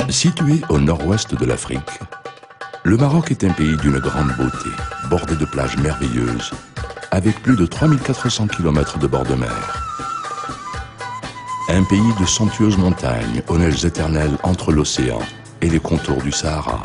Situé au nord-ouest de l'Afrique, le Maroc est un pays d'une grande beauté, bordé de plages merveilleuses, avec plus de 3400 km de bord de mer. Un pays de somptueuses montagnes aux neiges éternelles entre l'océan et les contours du Sahara.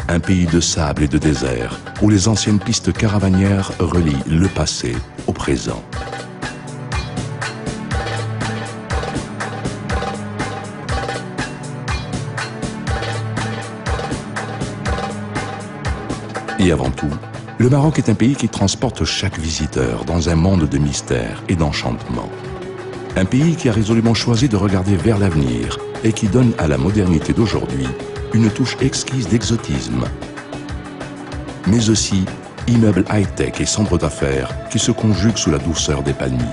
Un pays de sable et de désert où les anciennes pistes caravanières relient le passé au présent. Et avant tout, le Maroc est un pays qui transporte chaque visiteur dans un monde de mystère et d'enchantement. Un pays qui a résolument choisi de regarder vers l'avenir et qui donne à la modernité d'aujourd'hui une touche exquise d'exotisme, mais aussi immeubles high-tech et centres d'affaires qui se conjuguent sous la douceur des palmiers.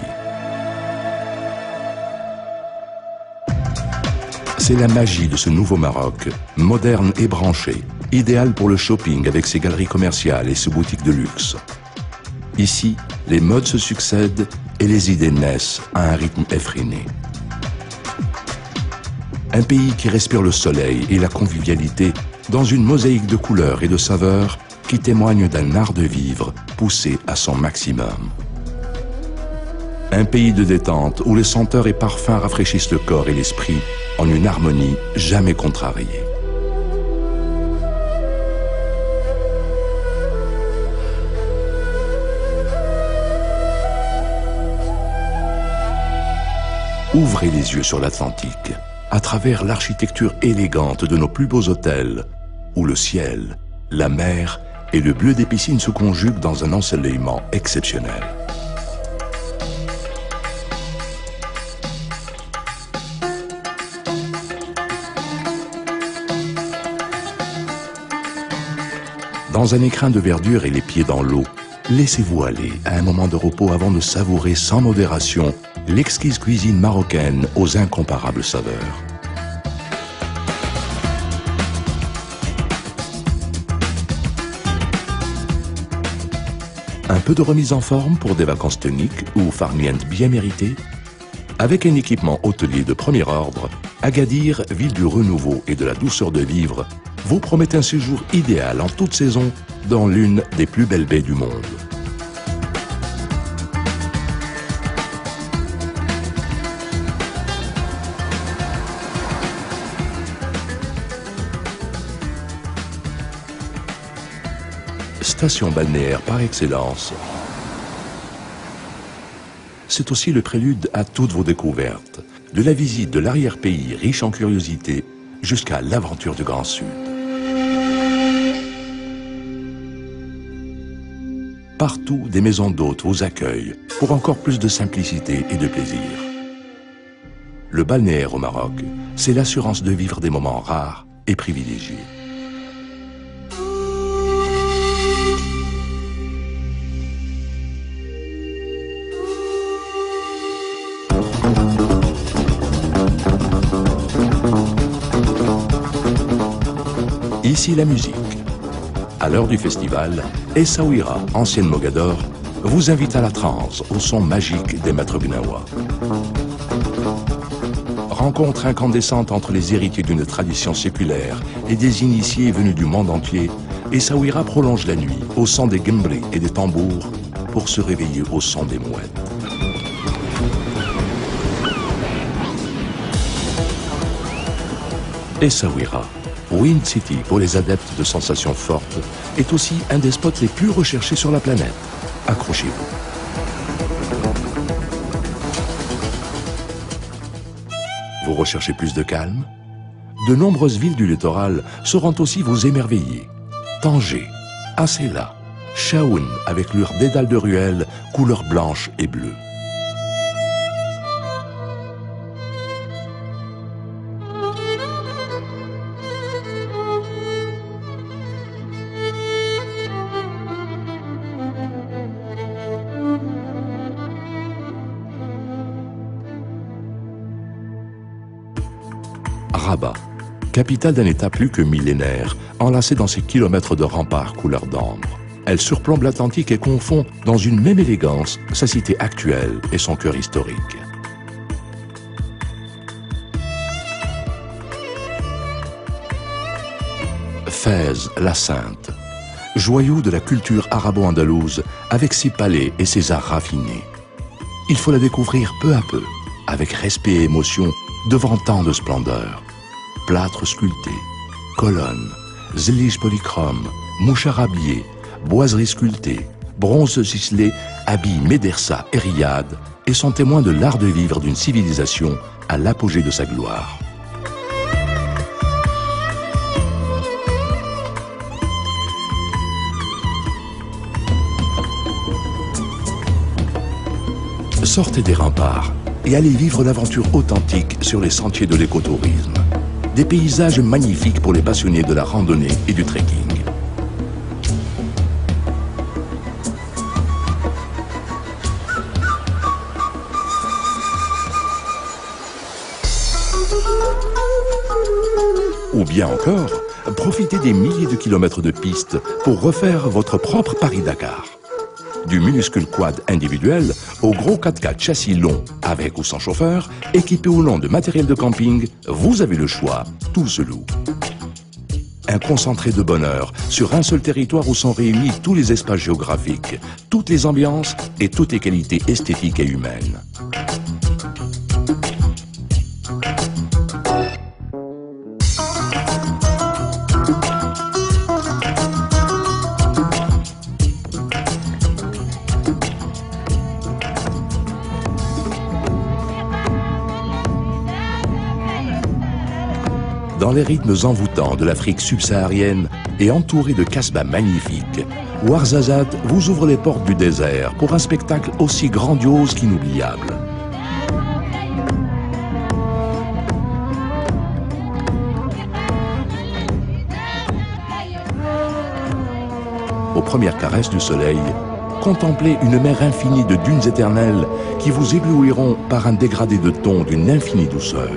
C'est la magie de ce nouveau Maroc, moderne et branché, idéal pour le shopping avec ses galeries commerciales et ses boutiques de luxe. Ici, les modes se succèdent et les idées naissent à un rythme effréné. Un pays qui respire le soleil et la convivialité dans une mosaïque de couleurs et de saveurs qui témoigne d'un art de vivre poussé à son maximum. Un pays de détente où les senteurs et parfums rafraîchissent le corps et l'esprit en une harmonie jamais contrariée. Ouvrez les yeux sur l'Atlantique, à travers l'architecture élégante de nos plus beaux hôtels, où le ciel, la mer et le bleu des piscines se conjuguent dans un ensoleillement exceptionnel. Dans un écrin de verdure et les pieds dans l'eau, laissez-vous aller à un moment de repos avant de savourer sans modération l'exquise cuisine marocaine aux incomparables saveurs. Un peu de remise en forme pour des vacances toniques ou farniente bien méritées? Avec un équipement hôtelier de premier ordre, Agadir, ville du renouveau et de la douceur de vivre, vous promet un séjour idéal en toute saison dans l'une des plus belles baies du monde. Station balnéaire par excellence, c'est aussi le prélude à toutes vos découvertes, de la visite de l'arrière-pays riche en curiosités jusqu'à l'aventure du Grand Sud. Partout, des maisons d'hôtes vous accueillent pour encore plus de simplicité et de plaisir. Le balnéaire au Maroc, c'est l'assurance de vivre des moments rares et privilégiés. Ici la musique. À l'heure du festival, Essaouira, ancienne Mogador, vous invite à la transe au son magique des maîtres gnawa. Rencontre incandescente entre les héritiers d'une tradition séculaire et des initiés venus du monde entier, Essaouira prolonge la nuit au son des guembri et des tambours pour se réveiller au son des mouettes. Essaouira, Wind City pour les adeptes de sensations fortes, est aussi un des spots les plus recherchés sur la planète. Accrochez-vous. Vous recherchez plus de calme? De nombreuses villes du littoral sauront aussi vous émerveiller. Tanger, Asséla, Chaoun avec leurs dédales de ruelles, couleur blanche et bleue. Rabat, capitale d'un État plus que millénaire, enlacée dans ses kilomètres de remparts couleur d'ambre. Elle surplombe l'Atlantique et confond dans une même élégance sa cité actuelle et son cœur historique. Fès, la Sainte. Joyau de la culture arabo-andalouse avec ses palais et ses arts raffinés. Il faut la découvrir peu à peu, avec respect et émotion, devant tant de splendeur. Plâtres sculptés, colonnes, zélige polychrome, mouchards habillés, boiseries sculptées, bronzes ciselés habillent Médersa et Riyad et sont témoins de l'art de vivre d'une civilisation à l'apogée de sa gloire. Sortez des remparts et allez vivre l'aventure authentique sur les sentiers de l'écotourisme. Des paysages magnifiques pour les passionnés de la randonnée et du trekking. Ou bien encore, profitez des milliers de kilomètres de pistes pour refaire votre propre Paris-Dakar. Du minuscule quad individuel au gros 4x4 châssis long, avec ou sans chauffeur, équipé ou non de matériel de camping, vous avez le choix, tout se loue. Un concentré de bonheur sur un seul territoire où sont réunis tous les espaces géographiques, toutes les ambiances et toutes les qualités esthétiques et humaines. Dans les rythmes envoûtants de l'Afrique subsaharienne et entouré de kasbahs magnifiques, Ouarzazate vous ouvre les portes du désert pour un spectacle aussi grandiose qu'inoubliable. Aux premières caresses du soleil, contemplez une mer infinie de dunes éternelles qui vous éblouiront par un dégradé de ton d'une infinie douceur.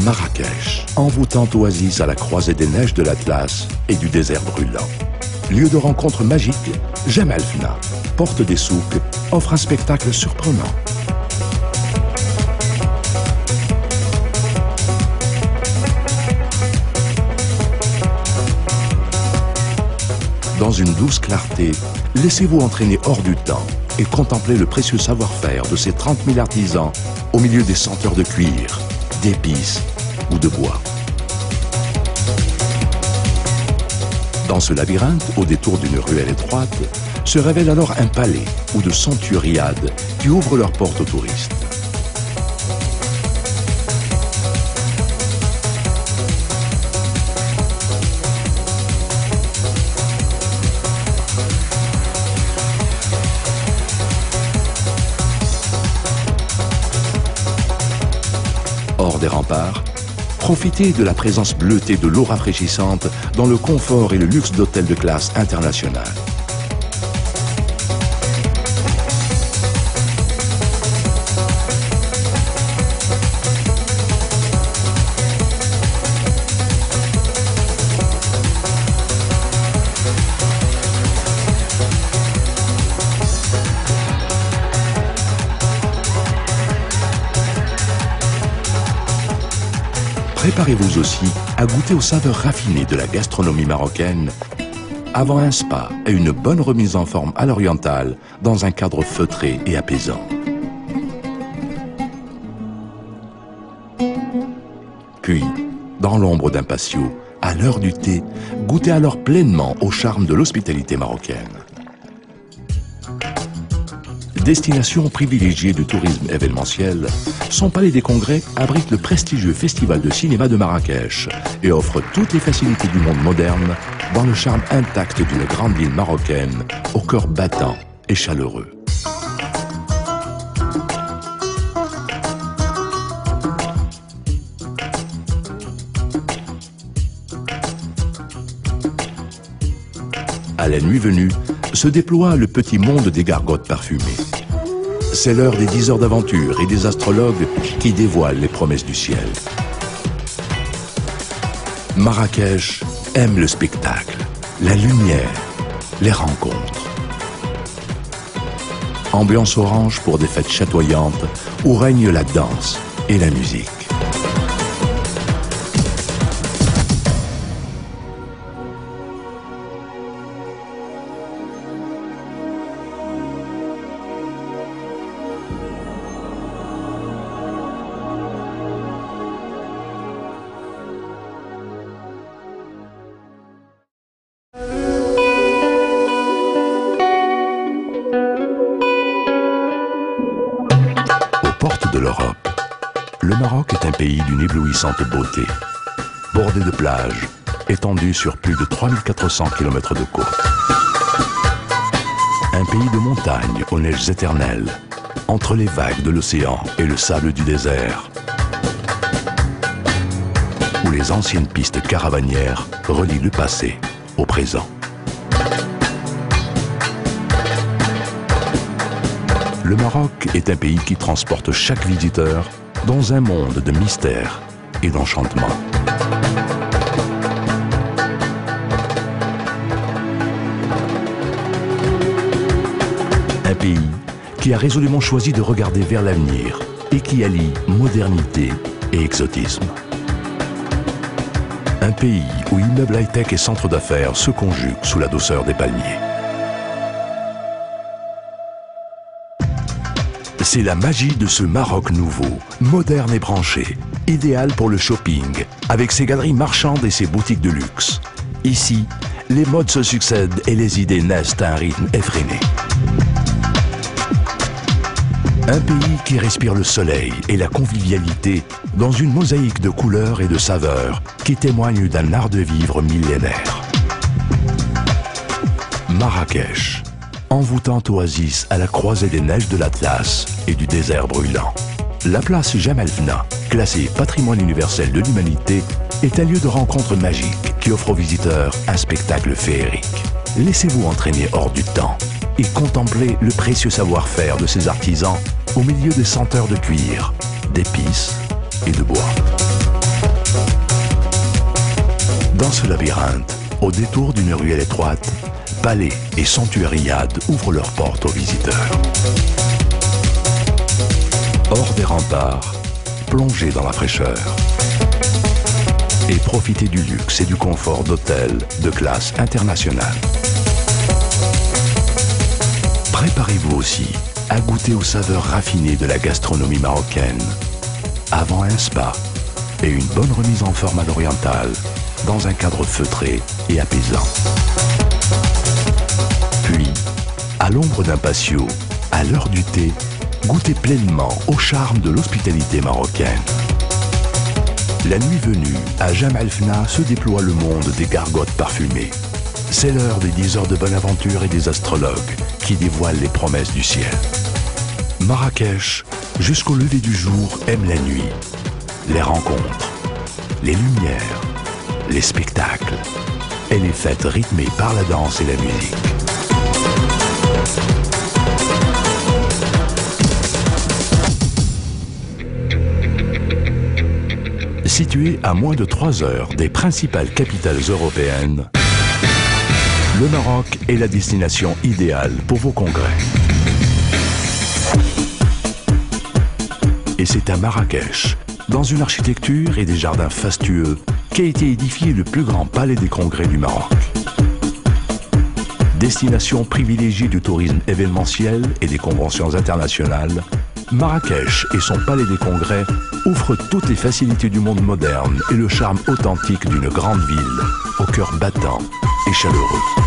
Marrakech, envoûtante oasis à la croisée des neiges de l'Atlas et du désert brûlant. Lieu de rencontre magique, Jemaa el-Fna, porte des souks, offre un spectacle surprenant. Dans une douce clarté, laissez-vous entraîner hors du temps et contemplez le précieux savoir-faire de ces 30 000 artisans au milieu des senteurs de cuir, d'épices ou de bois. Dans ce labyrinthe, au détour d'une ruelle étroite, se révèle alors un palais ou de somptueux riads qui ouvrent leurs portes aux touristes. Hors des remparts, profitez de la présence bleutée de l'eau rafraîchissante dans le confort et le luxe d'hôtels de classe internationale. Préparez-vous aussi à goûter aux saveurs raffinées de la gastronomie marocaine avant un spa et une bonne remise en forme à l'orientale dans un cadre feutré et apaisant. Puis, dans l'ombre d'un patio, à l'heure du thé, goûtez alors pleinement au charme de l'hospitalité marocaine. Destination privilégiée du tourisme événementiel, son palais des congrès abrite le prestigieux Festival de cinéma de Marrakech et offre toutes les facilités du monde moderne dans le charme intact d'une grande ville marocaine au cœur battant et chaleureux. À la nuit venue, se déploie le petit monde des gargotes parfumées. C'est l'heure des 10 heures d'aventure et des astrologues qui dévoilent les promesses du ciel. Marrakech aime le spectacle, la lumière, les rencontres. Ambiance orange pour des fêtes chatoyantes où règnent la danse et la musique. De l'Europe, le Maroc est un pays d'une éblouissante beauté, bordé de plages, étendu sur plus de 3400 km de côte. Un pays de montagnes aux neiges éternelles, entre les vagues de l'océan et le sable du désert, où les anciennes pistes caravanières relient le passé au présent. Le Maroc est un pays qui transporte chaque visiteur dans un monde de mystère et d'enchantement. Un pays qui a résolument choisi de regarder vers l'avenir et qui allie modernité et exotisme. Un pays où immeubles high-tech et centres d'affaires se conjuguent sous la douceur des palmiers. C'est la magie de ce Maroc nouveau, moderne et branché, idéal pour le shopping, avec ses galeries marchandes et ses boutiques de luxe. Ici, les modes se succèdent et les idées naissent à un rythme effréné. Un pays qui respire le soleil et la convivialité dans une mosaïque de couleurs et de saveurs qui témoigne d'un art de vivre millénaire. Marrakech, envoûtante oasis à la croisée des neiges de l'Atlas et du désert brûlant. La place Jemaa el-Fna, classée patrimoine universel de l'humanité, est un lieu de rencontre magique qui offre aux visiteurs un spectacle féerique. Laissez-vous entraîner hors du temps et contemplez le précieux savoir-faire de ces artisans au milieu des senteurs de cuir, d'épices et de bois. Dans ce labyrinthe, au détour d'une ruelle étroite, palais et sanctuariades ouvrent leurs portes aux visiteurs. Hors des remparts, plongez dans la fraîcheur et profitez du luxe et du confort d'hôtels de classe internationale. Préparez-vous aussi à goûter aux saveurs raffinées de la gastronomie marocaine, avant un spa et une bonne remise en forme à l'orientale, dans un cadre feutré et apaisant. Puis, à l'ombre d'un patio, à l'heure du thé, goûtez pleinement au charme de l'hospitalité marocaine. La nuit venue, à Jemaa el-Fna se déploie le monde des gargotes parfumées. C'est l'heure des 10 heures de bonne aventure et des astrologues qui dévoilent les promesses du ciel. Marrakech, jusqu'au lever du jour, aime la nuit, les rencontres, les lumières, les spectacles et les fêtes rythmées par la danse et la musique. Situé à moins de 3 heures des principales capitales européennes, le Maroc est la destination idéale pour vos congrès. Et c'est à Marrakech, dans une architecture et des jardins fastueux, qu'a été édifié le plus grand palais des congrès du Maroc. Destination privilégiée du tourisme événementiel et des conventions internationales, Marrakech et son palais des congrès offrent toutes les facilités du monde moderne et le charme authentique d'une grande ville, au cœur battant et chaleureux.